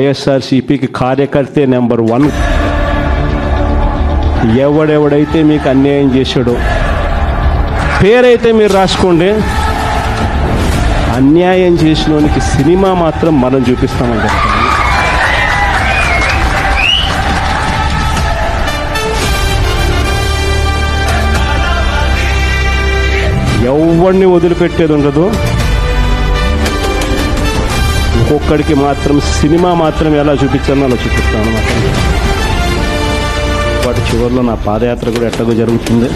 వైఎస్ఆర్సీపీకి కార్యకర్తే నెంబర్ 1. ఎవడెవడైతే మీకు అన్యాయం చేశాడో పేరైతే మీరు రాసుకోండి. అన్యాయం చేసినోనికి సినిమా మాత్రం మనం చూపిస్తామని చెప్తాను. ఎవరిని వదిలిపెట్టేది ఉండదు. ఒక్కొక్కడికి మాత్రం సినిమా మాత్రం ఎలా చూపించాలో అలా చూపిస్తాను అన్నమాట. వాటి చివరిలో నా పాదయాత్ర కూడా ఎట్లాగో జరుగుతుంది.